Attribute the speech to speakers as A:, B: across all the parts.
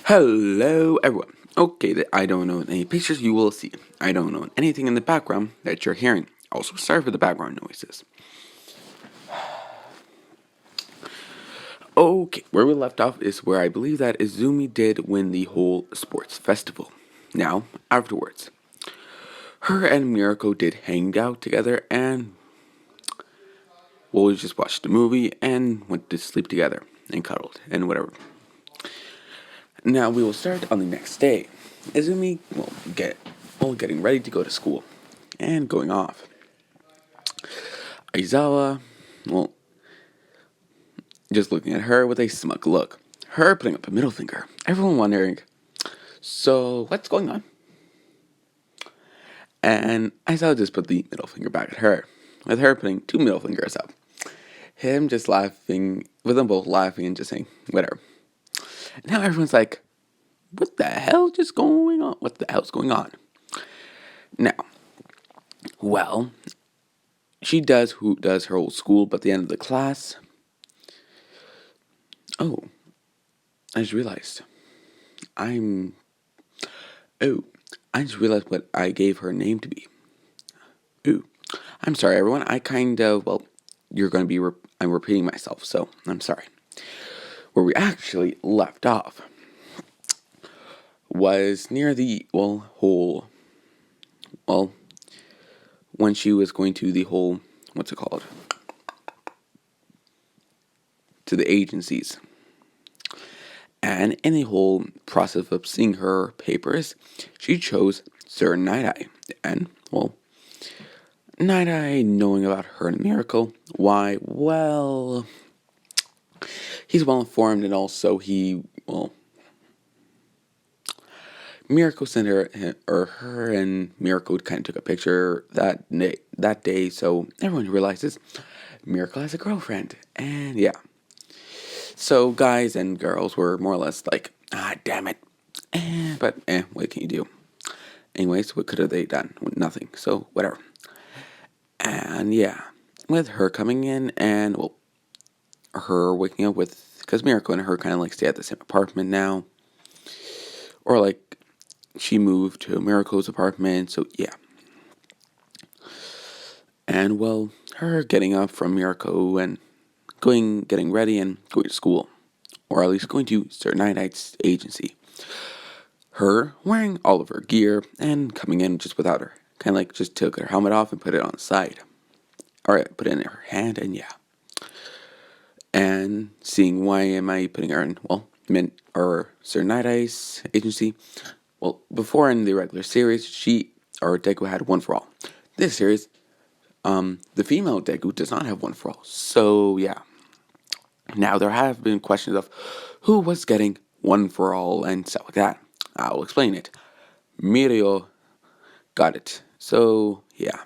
A: Hello, everyone. Okay, I don't know any pictures you will see. I don't know anything in the background that you're hearing. Also, sorry for the background noises. Okay, where we left off is where I believe that Izumi did win the whole sports festival. Now, afterwards, her and Mirako did hang out together and we just watched the movie and went to sleep together and cuddled and whatever. Now we will start on the next day. Izumi getting ready to go to school and going off. Aizawa, well, just looking at her with a smug look. Her putting up a middle finger. Everyone wondering, so what's going on? And Aizawa just put the middle finger back at her, with her putting two middle fingers up. Him just laughing, with them both laughing and just saying, whatever. Now everyone's like, what the hell just going on? What the hell's going on? Now, well, she does her whole school, but at the end of the class, oh, I just realized. I'm. Oh, I just realized what I gave her name to be. Ooh. I'm sorry, everyone. I kind of, you're going to be, I'm repeating myself, so I'm sorry. Where we actually left off was near the, when she was going to the whole, what's it called? To the agencies. And in the whole process of seeing her papers, she chose Sir Night-Eye. And, Night-Eye knowing about her and Miracle. Why? Well, he's well informed and also Miracle sent her and Miracle kind of took a picture that day, so everyone realizes Miracle has a girlfriend. And yeah. So guys and girls were more or less like, damn it. But what can you do? Anyways, what could have they done? Nothing. So whatever. And yeah, with her coming in and her waking up with, because Miracle and her kind of like stay at the same apartment now, or like she moved to Miracle's apartment. So yeah, and her getting up from Miracle and getting ready and going to school, or at least going to Sir Night-Eye's agency. Her wearing all of her gear and coming in just without her. Kind of like just took her helmet off and put it on the side. Or put it in her hand and yeah. And seeing why am I putting her in, Sir Night-Eye's agency. Well, before in the regular series, Deku had one for all. This series, the female Deku does not have one for all. So yeah. Now there have been questions of who was getting one for all and stuff like that. I'll explain it. Mirio got it. So yeah.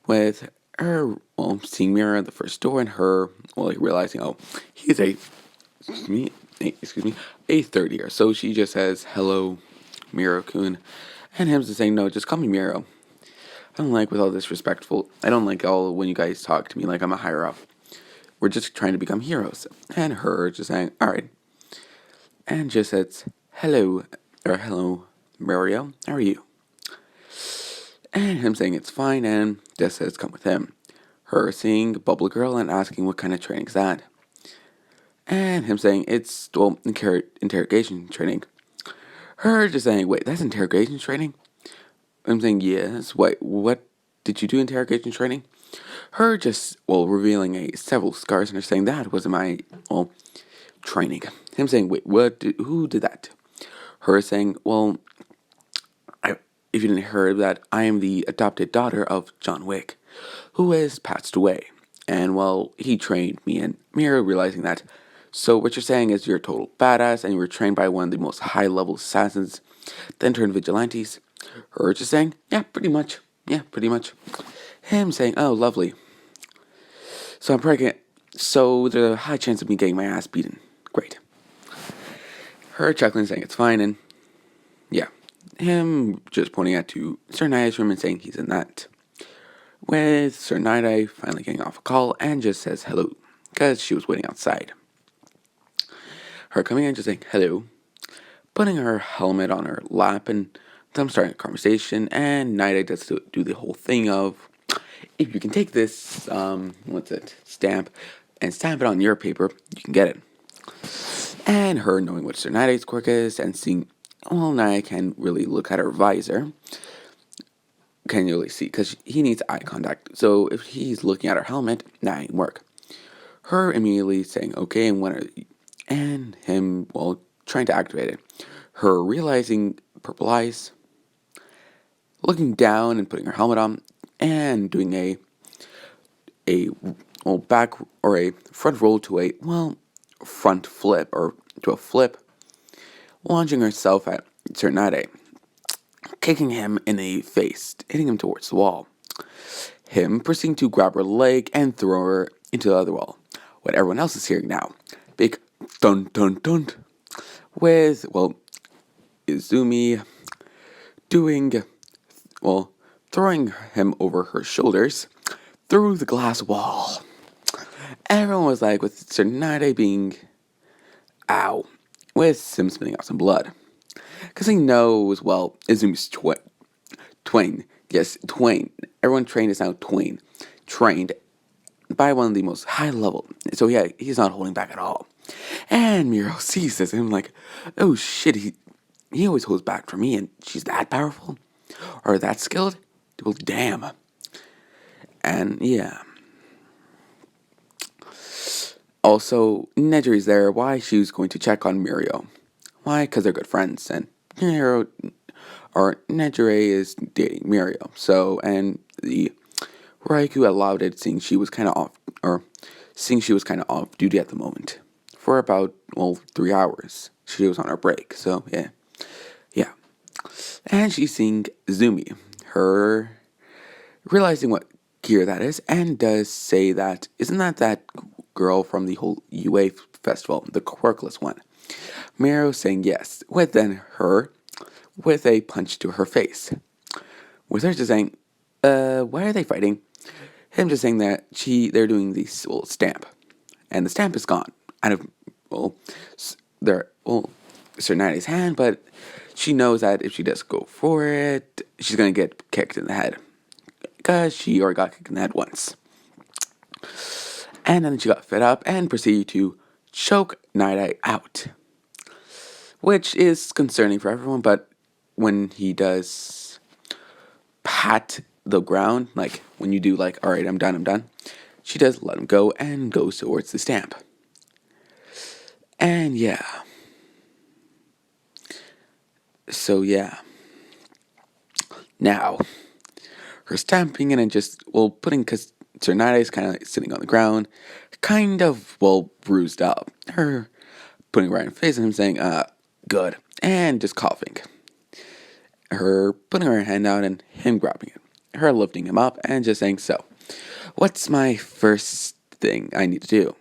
A: With her, seeing Mira at the first door and her, realizing, he's a third year. So she just says, hello, Miro-kun. And him just saying, no, just call me Miro. I don't like with all disrespectful. I don't like all when you guys talk to me like I'm a higher up. We're just trying to become heroes. And her just saying, alright. And just says, hello, Mario, how are you? And him saying it's fine, and just says come with him. Her seeing Bubble Girl and asking what kind of training is that. And him saying it's, interrogation training. Her just saying, wait, that's interrogation training? I'm saying, yes, wait, what did you do interrogation training? Her just, revealing several scars and her saying that was my, training. Him saying, wait, who did that? Her saying, if you didn't hear that, I am the adopted daughter of John Wick, who has passed away. And he trained me and Mira realizing that. So what you're saying is you're a total badass and you were trained by one of the most high-level assassins, then turned vigilantes. Her just saying, yeah, pretty much. Yeah, pretty much. Him saying, oh, lovely. So I'm pregnant. So there's a high chance of me getting my ass beaten. Great. Her chuckling saying it's fine and yeah. Him just pointing out to Sir Night-Eye's room and saying he's in that. With Sir Night-Eye finally getting off a call and just says hello, because she was waiting outside. Her coming in just saying hello, putting her helmet on her lap and them starting a conversation. And Night Eye does do the whole thing of, if you can take this, stamp, and stamp it on your paper, you can get it. And her knowing what Sir Night Eye's quirk is and seeing, well, Night Eye can really look at her visor. Can really see, because he needs eye contact. So if he's looking at her helmet, that ain't work. Her immediately saying, okay, and him, well, trying to activate it. Her realizing purple eyes, looking down and putting her helmet on, and doing a back or a front roll to a front flip or to a flip, launching herself at Sir Night Eye, kicking him in the face, hitting him towards the wall. Him proceeding to grab her leg and throw her into the other wall. What everyone else is hearing now, big dun dun dun, with Izumi doing throwing him over her shoulders through the glass wall. Everyone was like, with Sir Night Eye being, ow, with him spitting out some blood. Because he knows, Izumi's Twain. Yes, Twain. Everyone trained is now Twain. Trained by one of the most high level. So he's not holding back at all. And Miro sees this and I'm like, oh shit, he always holds back from me and she's that powerful? Or that skilled? Well, damn. And yeah. Also, Nejiri's there. Why? She was going to check on Mirio. Why? Because they're good friends. And Nejire is dating Mirio. So, and the Raikou allowed it, seeing she was kind of off duty at the moment. For about, 3 hours. She was on her break. So, yeah. Yeah. And she's seeing Zumi. Her realizing what gear that is, and does say that, isn't that girl from the whole UA festival, the quirkless one? Miro saying yes, with then her, with a punch to her face. With her just saying, why are they fighting? Him just saying that they're doing the stamp. And the stamp is gone out of, Sir Night Eye's hand, but she knows that if she does go for it, she's going to get kicked in the head. Because she already got kicked in the head once. And then she got fed up and proceeded to choke Night Eye out. Which is concerning for everyone, but when he does pat the ground, like when you do alright, I'm done, she does let him go and goes towards the stamp. And yeah. So yeah. Now, her stamping and just, because Sir Night Eye is kind of sitting on the ground, kind of, bruised up. Her putting right in her face and him saying, good, and just coughing. Her putting her hand out and him grabbing it. Her lifting him up and just saying, so, what's my first thing I need to do?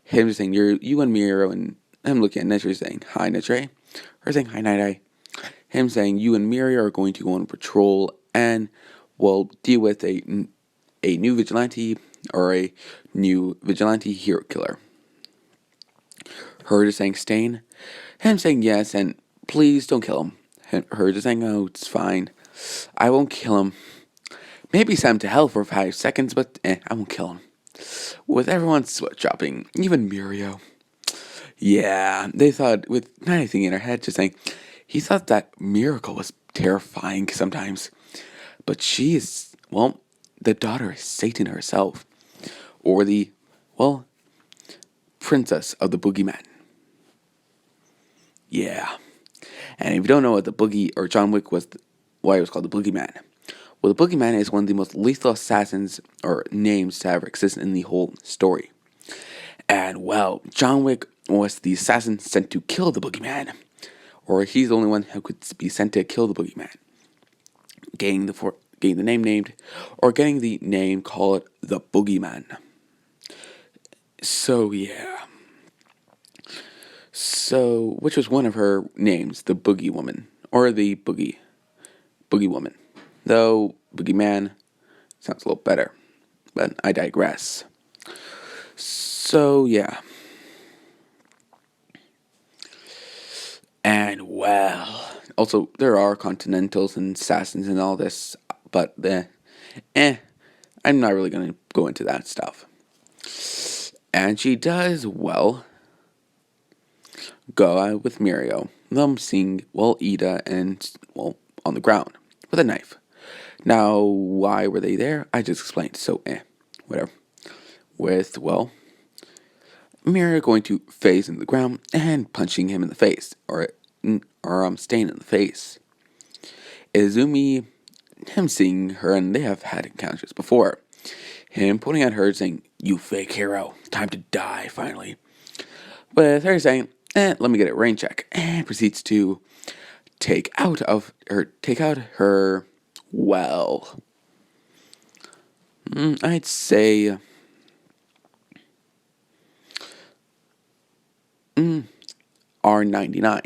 A: Him just saying, you and Miro, and him looking at Nejire saying, hi Nejire. Her saying, hi Night Eye. Him saying, you and Miro are going to go on patrol and deal with a new vigilante or a new vigilante hero killer. Her just saying, Stain. Him saying yes, and please don't kill him. Her just saying, oh, it's fine. I won't kill him. Maybe send him to hell for 5 seconds, but I won't kill him. With everyone sweat dropping, even Mirio. Yeah, they thought, with anything in her head, just saying, he thought that Miracle was terrifying sometimes. But she is, the daughter of Satan herself. Or the, princess of the boogeyman. Yeah. And if you don't know what the boogie, or John Wick was, why it was called the boogeyman. Well, the boogeyman is one of the most lethal assassins, or names to ever exist in the whole story. And, John Wick was the assassin sent to kill the boogeyman. Or he's the only one who could be sent to kill the boogeyman. Getting the name named, or getting the name called the boogeyman. So, yeah. So, which was one of her names, the Boogie Woman, or the Boogie Woman. Though, Boogeyman sounds a little better, but I digress. So, yeah. And And well, also there are continentals and assassins and all this, but I'm not really gonna go into that stuff. And she does go out with Mirio, them seeing Ida and on the ground with a knife. Now, why were they there? I just explained. So whatever. With Mirio going to phase in the ground and punching him in the face, or staying in the face. Izumi, him seeing her, and they have had encounters before. Him pointing at her, saying, "You fake hero, time to die, finally." With her saying, "Let me get a rain check," and proceeds to take out her, I'd say, R99.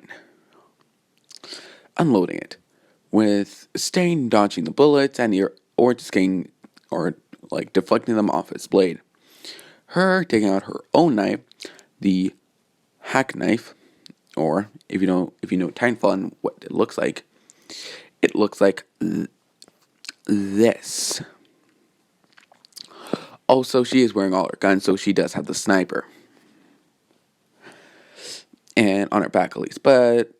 A: Unloading it, with Stain dodging the bullets or just getting, or like deflecting them off its blade. Her taking out her own knife, the hack knife, or if you know Titanfall and what it looks like this. Also, she is wearing all her guns, so she does have the sniper, and on her back at least, but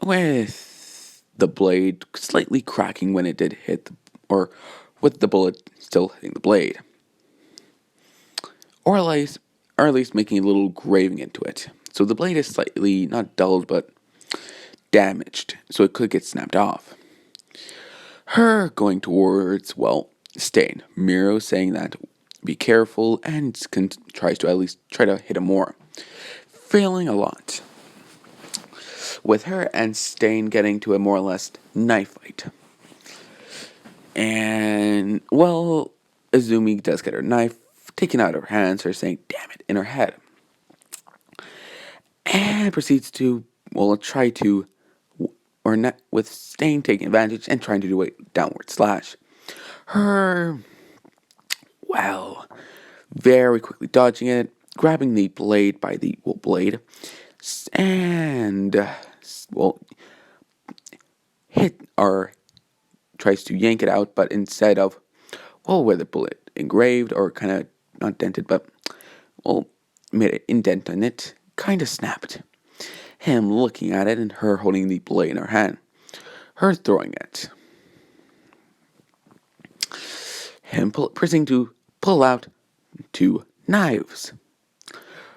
A: with the blade slightly cracking when it did hit, or with the bullet still hitting the blade, or at least making a little graving into it. So the blade is slightly not dulled but damaged, so it could get snapped off. Her going towards Stain. Miro saying that be careful and tries to at least try to hit him more, failing a lot. With her and Stain getting to a more or less knife fight. And, Izumi does get her knife taken out of her hands, her saying, "Damn it," in her head. And proceeds to, try to, or not, with Stain taking advantage and trying to do a downward slash. Her, very quickly dodging it, grabbing the blade by the blade, and, hit or tries to yank it out, but instead of, where the bullet engraved or kind of not dented, but, made an indent in it, kind of snapped. Him looking at it and her holding the blade in her hand. Her throwing it. Him proceeding to pull out 2 knives.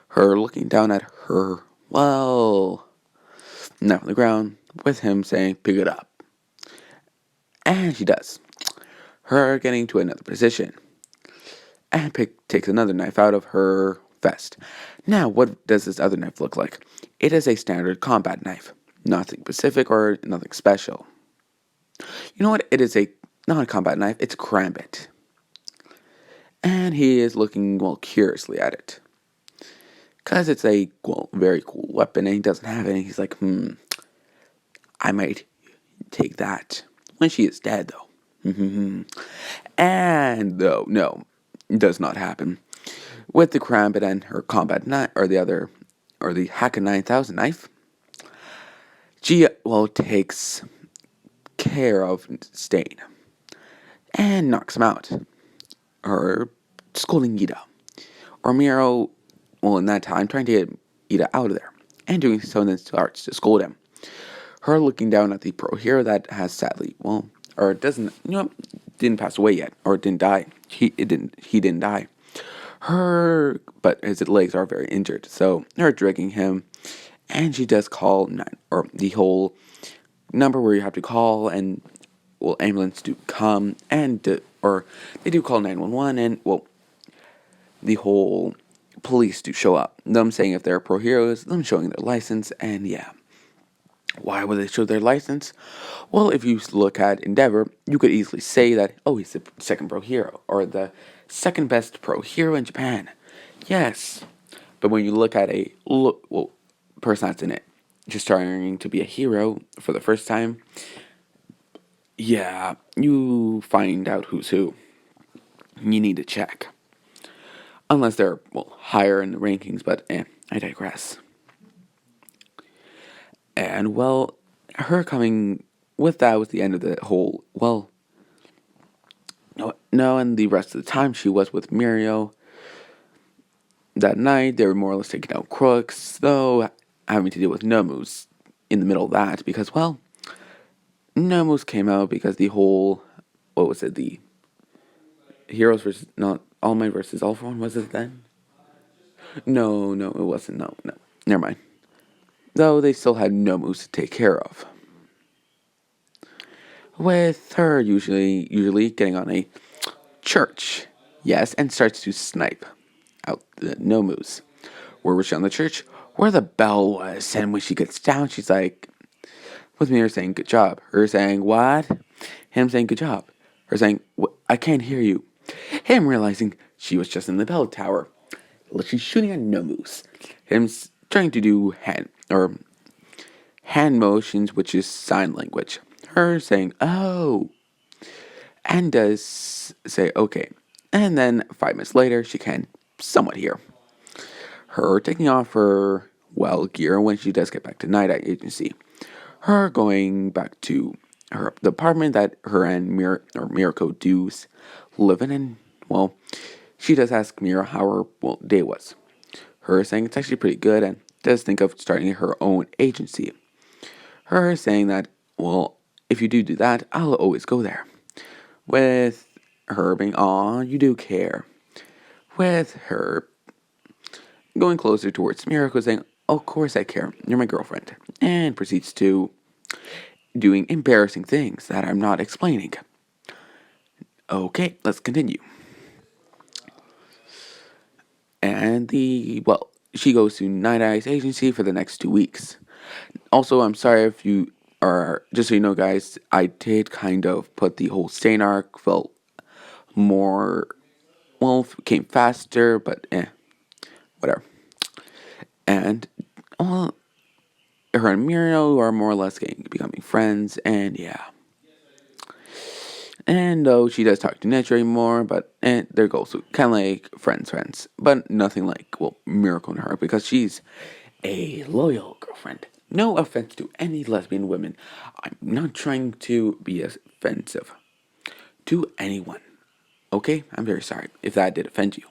A: Her looking down at her, knife on the ground, with him saying, "Pick it up." And she does. Her getting to another position. And takes another knife out of her vest. Now, what does this other knife look like? It is a standard combat knife. Nothing specific or nothing special. You know what? It is a non-combat knife. It's a Krambit. And he is looking, curiously at it. Because it's a, very cool weapon and he doesn't have it. And he's like, I might take that. When she is dead, though. And, though, no, it does not happen. With the Krambit and her combat knife, or the Haka 9000 knife, she, takes care of Stain. And knocks him out. Or scolding Ida. Or Miro, in that time, trying to get Ida out of there. And doing so, then starts to scold him. Her looking down at the pro hero that has sadly, or doesn't, didn't pass away yet, or didn't die. He didn't die. But his legs are very injured, so they're dragging him, and she does call the whole number where you have to call, and ambulance do come, and or they do call 911, and the whole police do show up. Them saying if they're pro heroes, them showing their license, and yeah. Why would they show their license? Well, if you look at Endeavor, you could easily say that, he's the second pro hero, or the second best pro hero in Japan. Yes. But when you look at person that's in it, just trying to be a hero for the first time, yeah, you find out who's who. You need to check. Unless they're, higher in the rankings, but I digress. And, well, her coming with that was the end of the whole, well, no, and the rest of the time she was with Mirio. That night, they were more or less taking out crooks, though having to deal with Nomus in the middle of that, because, well, Nomus came out because the whole, what was it, the Heroes versus, not All Might versus All for One, was it then? No, it wasn't, no, never mind. Though they still had Nomus to take care of. With her usually getting on a church, yes, and starts to snipe out the Nomus. Where was she on the church? Where the bell was, and when she gets down, she's like, with me, her saying, good job. Her saying, what? Him saying, good job. Her saying, I can't hear you. Him realizing she was just in the bell tower. She's shooting at Nomus. Him trying to do hand motions, which is sign language. Her saying, oh. And does say, okay. And then 5 minutes later, she can somewhat hear. Her taking off her, well, gear when she does get back to Night Eye Agency. Her going back to the apartment that her and Mirko do's living in. Well, she does ask Mira how her day was. Her saying it's actually pretty good and does think of starting her own agency. Her saying that, well, if you do that, I'll always go there. With her being, aw, you do care. With her going closer towards Mirko saying, of course I care, you're my girlfriend. And proceeds to doing embarrassing things that I'm not explaining. Okay, let's continue. And she goes to Night Eye's agency for the next 2 weeks. Also, I'm sorry if you are, just so you know, guys, I did kind of put the whole Stain arc, felt more, well, came faster, but whatever. And, well, her and Mirio are more or less becoming friends, and yeah. And though she does talk to Nature more, but they're also kind of like friends. But nothing like, well, Miracle in her, because she's a loyal girlfriend. No offense to any lesbian women. I'm not trying to be offensive to anyone. Okay? I'm very sorry if that did offend you.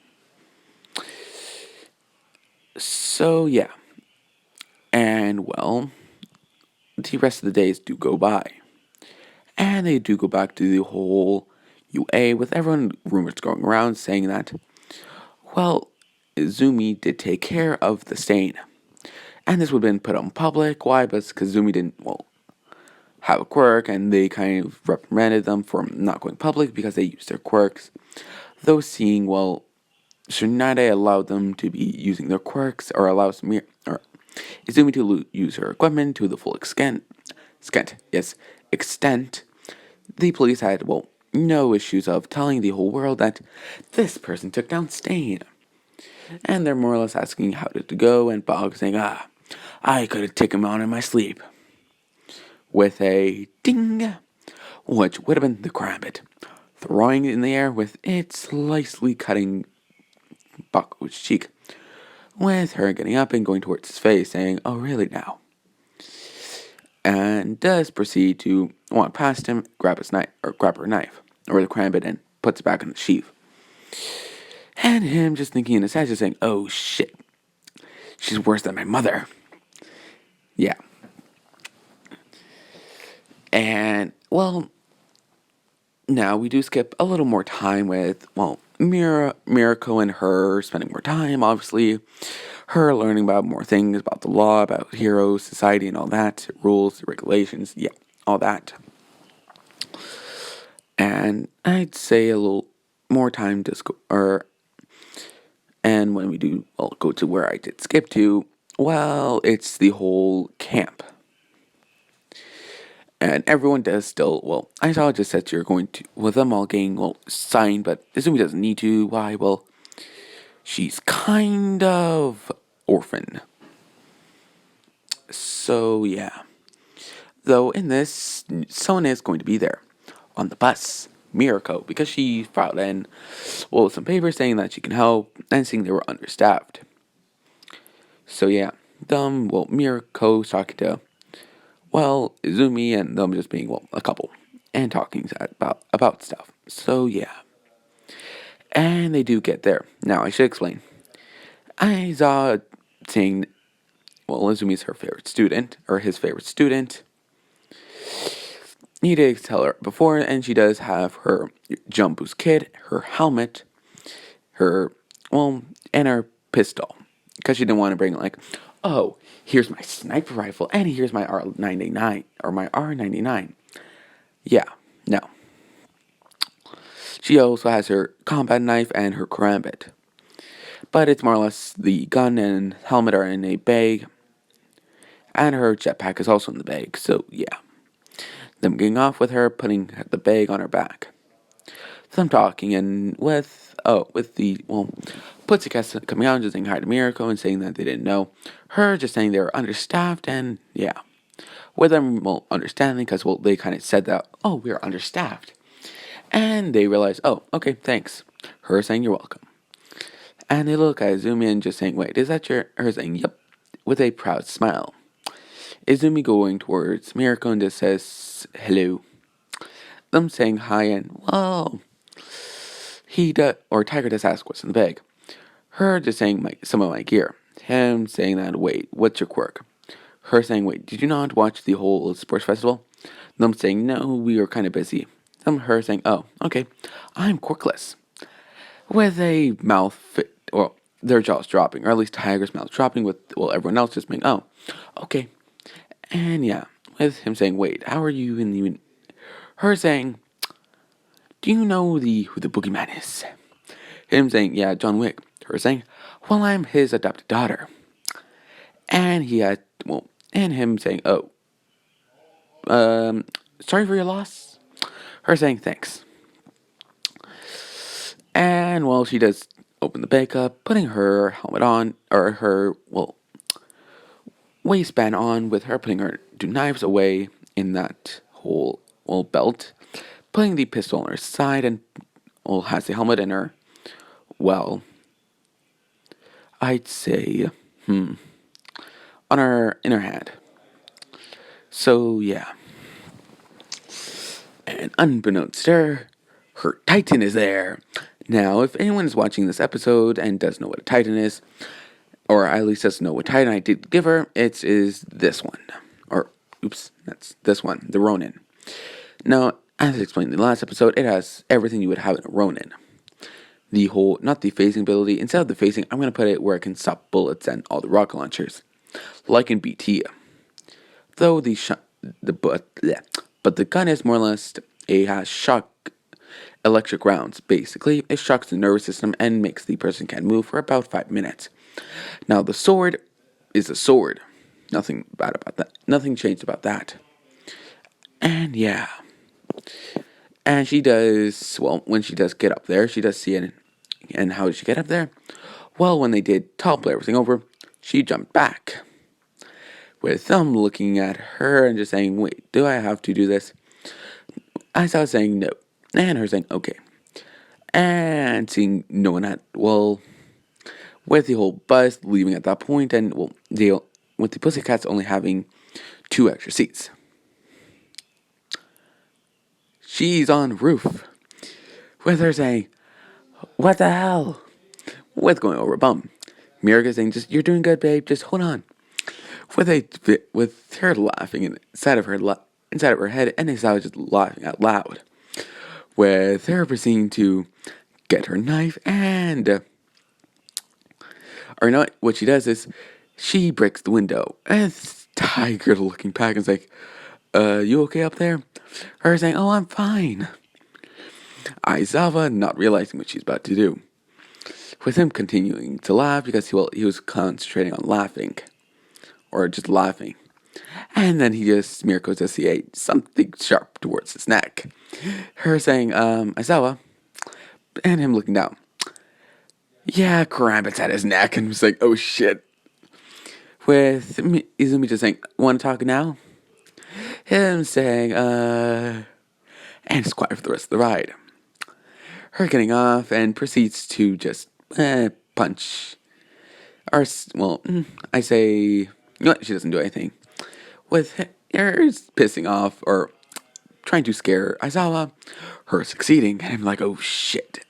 A: So, yeah. And, well, the rest of the days do go by. And they do go back to the whole UA with everyone, rumors going around saying that, well, Izumi did take care of the stain. And this would have been put on public. Why? Because Izumi didn't, have a quirk, and they kind of reprimanded them for not going public because they used their quirks. Though seeing, Tsunade allowed them to be using their quirks, or allows Izumi to use her equipment to the full extent. The police had, no issues of telling the whole world that this person took down Stain. And they're more or less asking how did it go, and Bog saying, I could have taken him on in my sleep. With a ding, which would have been the Krabit, throwing it in the air with it slightly cutting Baku's cheek. With her getting up and going towards his face, saying, oh really now? And does proceed to walk past him, grab her knife, or the Krabit, and puts it back in the sheath. And him just thinking in his head, just saying, oh shit, she's worse than my mother. Yeah. And, now we do skip a little more time with, Mirko and her spending more time, obviously. Her learning about more things, about the law, about heroes, society, and all that. Rules, regulations, yeah, all that. And I'd say a little more time and when we do, go to where I did skip to, it's the whole camp. And everyone does still, I saw it just said you're going to, with them all getting, signed, but Izumi doesn't need to. Why? She's kind of orphan. So, yeah. Though in this, someone is going to be there on the bus, Mirko, because she filed in, some papers saying that she can help and saying they were understaffed. So, yeah. Mirko's talking to Well, Izumi and them just being, well, a couple and talking about stuff. So, yeah. And they do get there. Now, I should explain. Aiza saying, well, Izumi's her favorite student, or his favorite student. He did tell her before, and she does have her jump boost kit, her helmet, her, well, and her pistol. Because she didn't want to bring, like, oh, here's my sniper rifle, and here's my R99, or my R99. Yeah, no. She also has her combat knife and her karambit. But it's more or less the gun and helmet are in a bag, and her jetpack is also in the bag, so yeah. Them getting off with her, putting the bag on her back. Them talking, and with the, well, Pussycats coming out and just saying hi to Miracle and saying that they didn't know. Her just saying they were understaffed, and yeah. With them, well, understanding, because, well, they kind of said that, oh, we're understaffed. And they realize, oh, okay, thanks. Her saying, you're welcome. And they look at Izumi and just saying, wait, is that your... Her saying, yep, with a proud smile. Izumi going towards Miracle and just says, hello. Them saying hi and, whoa. Tiger does ask what's in the bag. Her just saying some of my gear. Him saying that, wait, what's your quirk? Her saying, wait, did you not watch the whole sports festival? Them saying, no, we were kind of busy. Her saying, oh, okay, I'm quirkless. With a mouth fit, or their jaws dropping, or at least Tiger's mouth dropping, with, well, everyone else just being, oh, okay. And yeah, with him saying, wait, how are you in the... Her saying, do you know who the boogeyman is? Him saying, yeah, John Wick. Her saying, well, I'm his adopted daughter. And and him saying, oh, sorry for your loss. Her saying, thanks. And, well, she does open the bag up, putting her helmet on, or her, well, waistband on, with her putting her two knives away in that whole, well, belt, putting the pistol on her side, and, well, has the helmet in her, well, I'd say, in her hand. So, yeah. And unbeknownst to her Titan is there. Now, if anyone is watching this episode and doesn't know what a Titan is, or at least doesn't know what Titan I did give her, it is this one. That's this one, the Ronin. Now, as I explained in the last episode, it has everything you would have in a Ronin. Not the phasing ability, instead of the phasing, I'm going to put it where it can stop bullets and all the rocket launchers, like in BT. Though but the gun is more or less, it has shock electric rounds. Basically, it shocks the nervous system and makes the person can't move for about 5 minutes. Now, the sword is a sword. Nothing bad about that. Nothing changed about that. And yeah. And she does, well, when she does get up there, she does see it. And how did she get up there? Well, when they did topple everything over, she jumped back. With them looking at her and just saying, wait, do I have to do this? As I was saying no. And her saying, okay. And seeing no one with the whole bus leaving at that point, and, well, with the Pussycats only having 2 extra seats. She's on the roof. With her saying, what the hell? With going over a bump. Mirka saying, just, you're doing good, babe, just hold on. With her laughing inside of her head, and Aizawa just laughing out loud. With her proceeding to get her knife and... or not, what she does is, she breaks the window. And Tiger looking back and is like, you okay up there? Her saying, oh, I'm fine. Aizawa not realizing what she's about to do. With him continuing to laugh because he was concentrating on laughing. Or just laughing. And then Mirko just see something sharp towards his neck. Her saying, Aizawa, and him looking down. Yeah, Karambit's at his neck, and was like, oh shit. With Izumi just saying, want to talk now? Him saying, and it's quiet for the rest of the ride. Her getting off and proceeds to just, punch. Or, well, I say, you know what, she doesn't do anything. With is pissing off or trying to scare Aizawa, her succeeding, and I'm like, oh shit.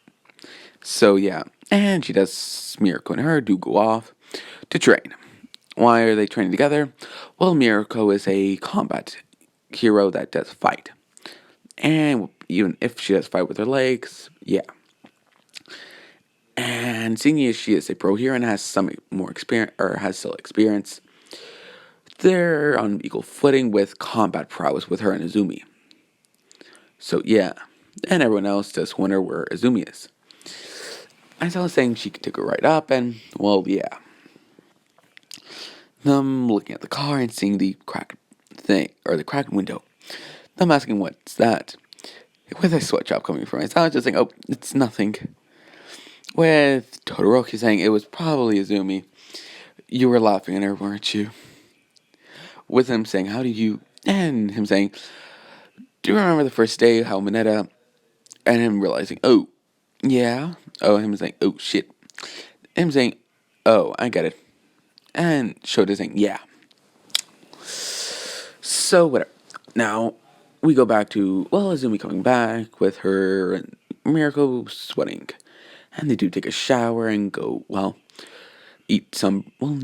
A: So yeah, and she does. Mirko and her do go off to train. Why are they training together? Well, Mirko is a combat hero that does fight. And even if she does fight with her legs, yeah. And seeing as she is a pro hero and has some more experience, or has still experience, they're on equal footing with combat prowess with her and Izumi. So yeah, and everyone else does wonder where Izumi is. As I was saying, she could take her right up, and well, yeah. Them looking at the car and seeing the cracked thing, or the cracked window. Them asking, what's that? With a sweatshop coming from it. So I was just saying, oh, it's nothing. With Todoroki saying it was probably Izumi. You were laughing at her, weren't you? With him saying, how do you... And him saying, do you remember the first day how Mineta... And him realizing, oh, yeah. Oh, him saying, oh, shit. Him saying, oh, I get it. And Shota saying, yeah. So, whatever. Now, we go back to, well, Izumi coming back with her and Miracle sweating. And they do take a shower and go, well, eat some, well,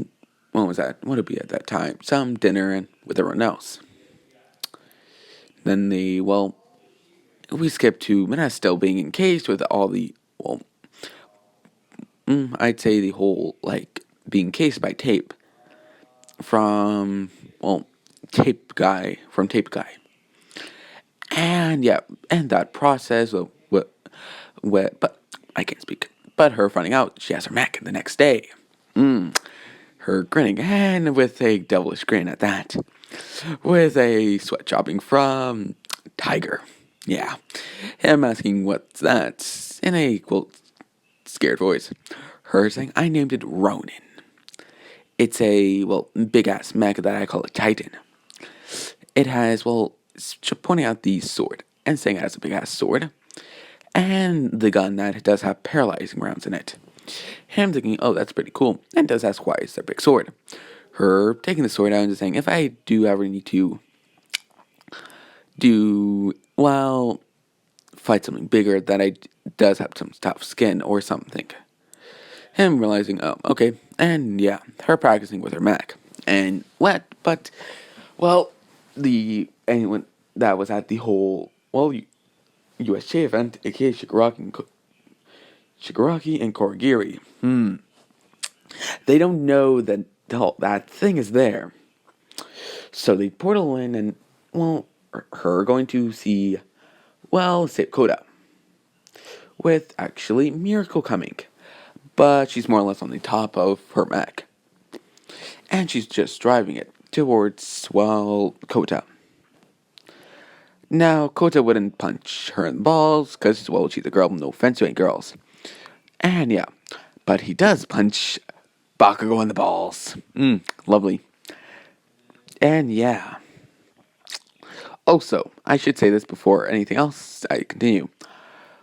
A: what was that? What would it be at that time? Some dinner and with everyone else. Then they, well, we skip to Minna still being encased with all the, well, I'd say the whole, like, being encased by tape from, well, Tape Guy. And yeah, and that process, but I can't speak. But her finding out she has her Mac the next day. Her grinning, and with a devilish grin at that. With a sweat chopping from Tiger. Yeah. Him asking what's that in a, quote, scared voice. Her saying, I named it Ronin. It's a, well, big ass mech that I call a Titan. It has, well, pointing out the sword and saying it has a big ass sword. And the gun that does have paralyzing rounds in it. Him thinking, oh, that's pretty cool. And does ask why it's a big sword. Her taking the sword out and just saying, if I do ever need to well, fight something bigger that does have some tough skin or something. Him realizing, oh, okay. And yeah, her practicing with her Mac. And what? But, well, anyone that was at the whole, well, USJ event, aka Shigaraki and Korigiri. They don't know that that thing is there. So they portal in and, well, her going to see, well, say Koda. With actually Miracle coming. But she's more or less on the top of her mech. And she's just driving it towards, well, Kota. Now, Kota wouldn't punch her in the balls, because, well, she's a girl, no offense to any girls. And yeah, but he does punch Bakugo in the balls. Lovely. And yeah. Also, I should say this before anything else I continue.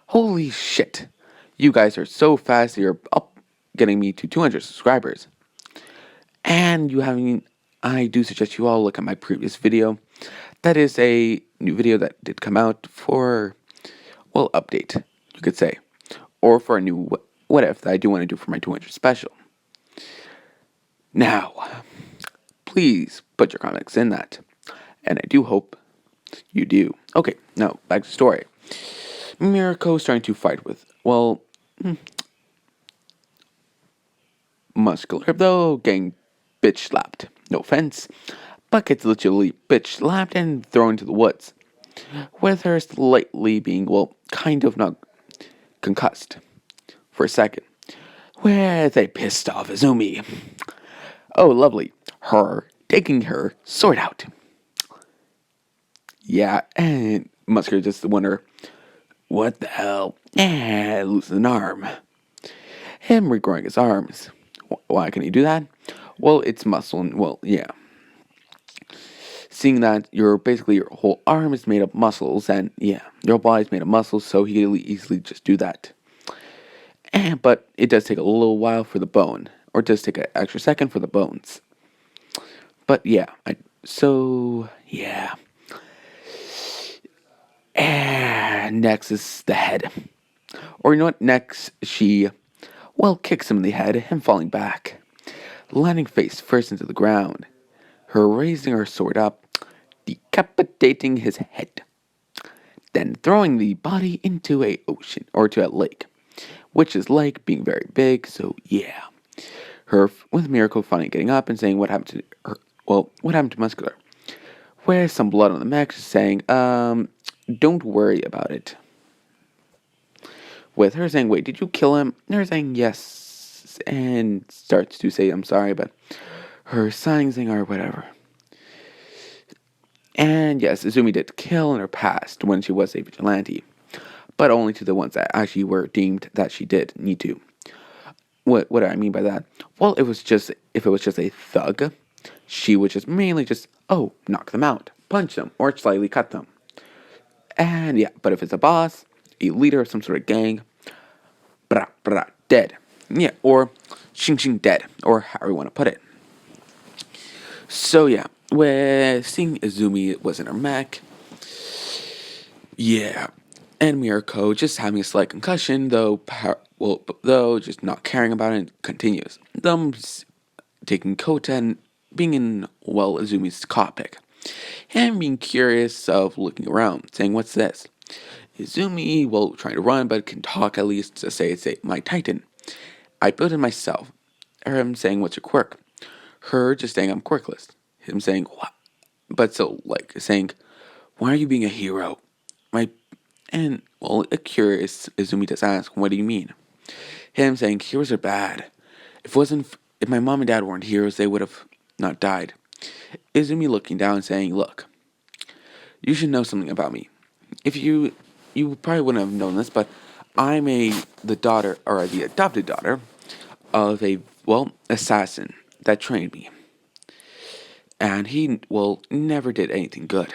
A: Holy shit. You guys are so fast, you're up getting me to 200 subscribers. And I do suggest you all look at my previous video. That is a new video that did come out for, well, update, you could say. Or for a new what if that I do want to do for my 200 special. Now, please put your comments in that. And I do hope you do. Okay, now, back to the story. Mirako is trying to fight with, well, Muscular, though, getting bitch slapped. No offense, but gets literally bitch slapped and thrown into the woods. With her slightly being, well, kind of not concussed for a second. With a pissed off Izumi. Oh, lovely. Her taking her sword out. Yeah, and Muscular just wonder, what the hell? Loses an arm. Him regrowing his arms. Why can he do that? Well, it's muscle, and, well, yeah. Seeing that your whole arm is made of muscles, and yeah, your body's made of muscles, so he can easily just do that. But it does take a little while for the bone, or it does take an extra second for the bones. But yeah, next is the head. Or you know what? Next, she, well, kicks him in the head, him falling back, landing face first into the ground, her raising her sword up, decapitating his head, then throwing the body into a ocean, or to a lake, which is like being very big, so yeah. Her, with Miracle finally getting up and saying what happened to her, well, what happened to Muscular? With some blood on the mech, saying, don't worry about it. With her saying, wait, did you kill him? And her saying, yes, and starts to say, I'm sorry, but her sighing, saying, or whatever. And yes, Izumi did kill in her past when she was a vigilante, but only to the ones that actually were deemed that she did need to. What do I mean by that? Well, if it was just a thug, she would just mainly just, knock them out, punch them, or slightly cut them. And yeah, but if it's a boss, a leader of some sort of gang, dead. Yeah, or shing dead, or however you want to put it. So yeah, with seeing Izumi was in her mech, yeah, and Mirko just having a slight concussion, though just not caring about it, continues. Them taking Kota and being in, well, Izumi's cockpit, and being curious of looking around, saying, what's this? Izumi, well, trying to run, but can talk at least to say, my Titan. I built it myself. Him saying, what's your quirk? Her just saying, I'm quirkless. Him saying, what? But still, like, saying, why are you being a hero? And, well, a curious Izumi does ask, what do you mean? Him saying, heroes are bad. If my mom and dad weren't heroes, they would have not died. Izumi looking down saying, look, you should know something about me. If you probably wouldn't have known this, but I'm the daughter, or the adopted daughter, of a, well, assassin that trained me. And he, well, never did anything good.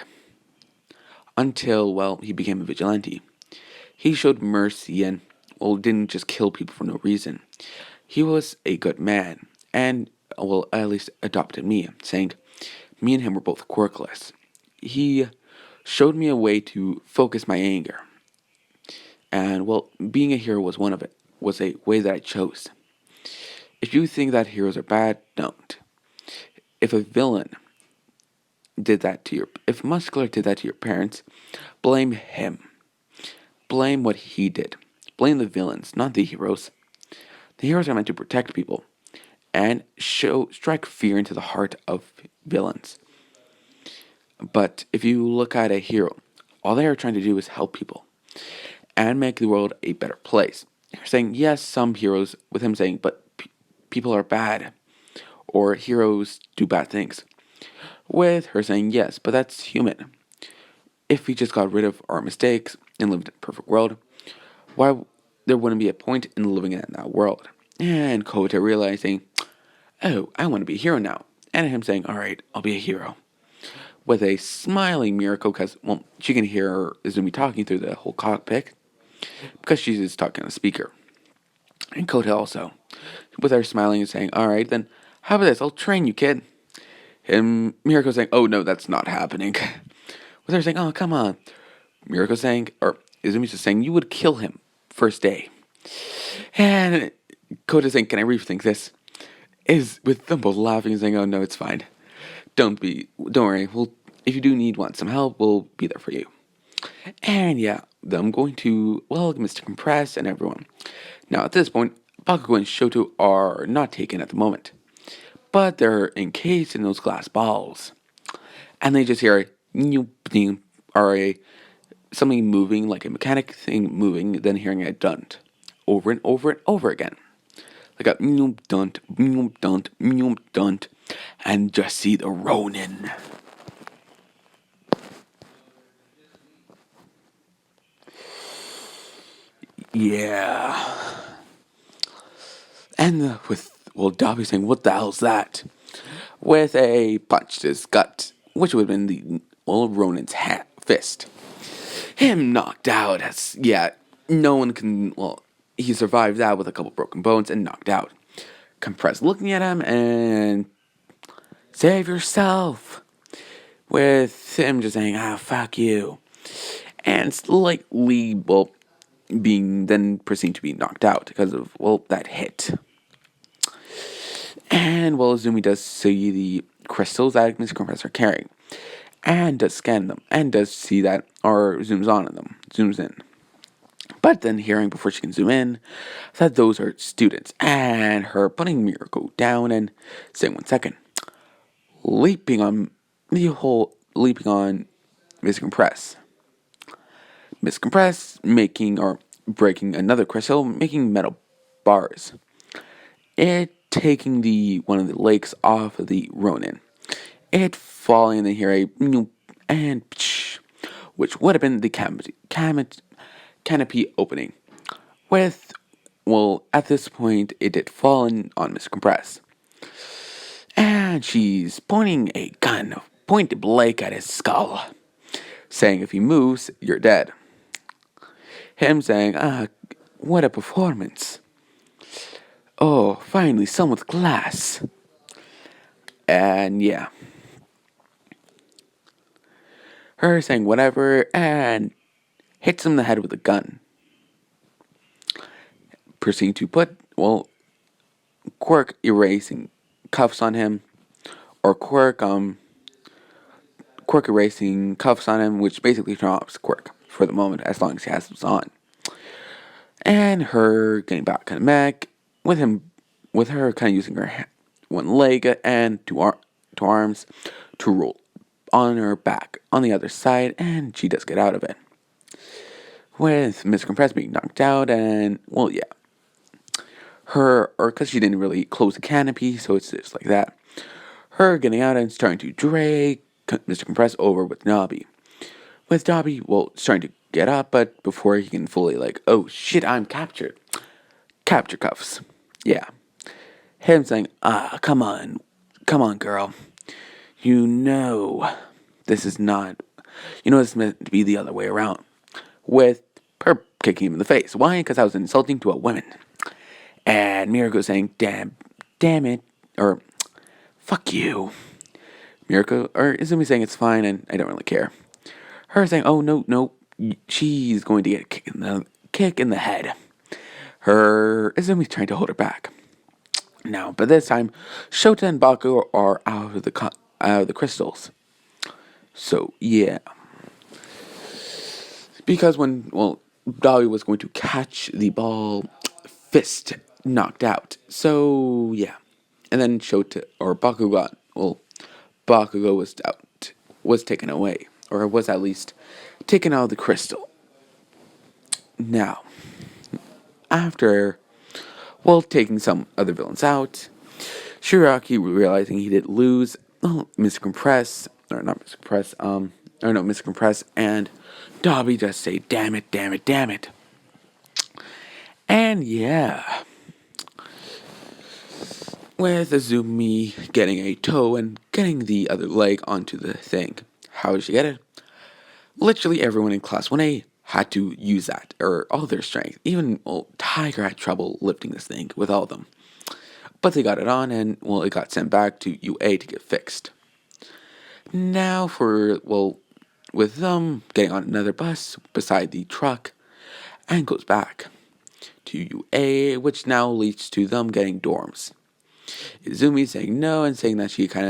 A: Until, well, he became a vigilante. He showed mercy and, well, didn't just kill people for no reason. He was a good man, and, well, at least adopted me, saying, me and him were both quirkless. He showed me a way to focus my anger. And, well, being a hero was one of it, was a way that I chose. If you think that heroes are bad, don't. If a villain if Muscular did that to your parents, blame him. Blame what he did. Blame the villains, not the heroes. The heroes are meant to protect people and strike fear into the heart of villains. But if you look at a hero, all they are trying to do is help people and make the world a better place. You're saying, yes, some heroes, with him saying, but people are bad, or heroes do bad things. With her saying, yes, but that's human. If we just got rid of our mistakes and lived in a perfect world, why there wouldn't be a point in living in that world. And Kota realizing, oh, I want to be a hero now. And him saying, all right, I'll be a hero. With a smiling Mirko, because, well, she can hear Izumi talking through the whole cockpit, because she's just talking on a speaker. And Kota also, with her smiling and saying, all right, then, how about this? I'll train you, kid. And Mirko saying, oh, no, that's not happening. With her saying, oh, come on. Mirko saying, or Izumi's just saying, you would kill him first day. And Kota saying, can I rethink this? Is with them both laughing and saying, oh, no, it's fine. Don't worry. If you do want some help, we'll be there for you. And yeah, them going to, well, Mr. Compress and everyone. Now, at this point, Bakugo and Shoto are not taken at the moment, but they're encased in those glass balls. And they just hear something moving, like a mechanic thing moving, then hearing it done over and over and over again. Like a dunt, dunt, and just see the Ronin. Yeah. And Dobby saying, what the hell's that? With a punch to his gut, which would have been the Ronin's fist. Him knocked out no one can, he survived that with a couple broken bones and knocked out. Compressed looking at him and save yourself. With him just saying, fuck you. and slightly, well, being then proceeding to be knocked out because of, well, that hit. And, well, Zumi does see the crystals that Mr. Compress are carrying, and does scan them, and does see that, or zooms on them, zooms in. But then hearing before she can zoom in that those are students, and her putting Miracle down and saying 1 second, leaping on Miss Compress. Miss Compress making or breaking another crystal, making metal bars. It taking the one of the legs off of the Ronin. It falling and then hear a and psh, which would have been the canopy opening. With, well, at this point, it did fall on Miss Compress. And she's pointing a gun point blank at his skull, saying if he moves, you're dead. Him saying, what a performance. Oh, finally, some with class. And yeah. Her saying whatever and hits him in the head with a gun. Proceeding to put, well, Quirk erasing cuffs on him, or Quirk erasing cuffs on him, which basically drops Quirk for the moment as long as he has those on. And her getting back on the mech with her kind of using her one leg and two arms to roll on her back on the other side, and she does get out of it. With Miss Compress being knocked out, and, well, yeah. Or because she didn't really close the canopy, so it's just like that. Her getting out and starting to drag Mr. Compress over with Nobby. With Dobby, well, starting to get up, but before he can fully, oh shit, I'm captured. Capture cuffs. Yeah. Him saying, come on, girl. You know, this is not, it's meant to be the other way around. With her kicking him in the face. Why? Because I was insulting to a woman. And Mirko saying, damn it, or fuck you. Mirko, or Izumi saying it's fine and I don't really care. Her saying, oh, no, she's going to get a kick in the head. Her Izumi trying to hold her back. Now, but this time, Shota and Baku are out of the crystals. So, yeah. Because when, well, Dolly was going to catch the ball, fist knocked out. So, yeah. And then Shota, or Bakugo was taken away. Or was at least taken out of the crystal. Now, after, well, taking some other villains out, Shiraki realizing he did lose, Mr. Compress, or not Mr. Compress, Mr. Compress, and Dobby just say, damn it. And yeah, with Azumi getting a toe and getting the other leg onto the thing. How did she get it? Literally everyone in Class 1A had to use that, or all their strength. Even, well, Tiger had trouble lifting this thing with all of them. But they got it on, and, well, it got sent back to UA to get fixed. Now with them getting on another bus beside the truck, and goes back to UA, which now leads to them getting dorms. Izumi saying no and saying that she kind of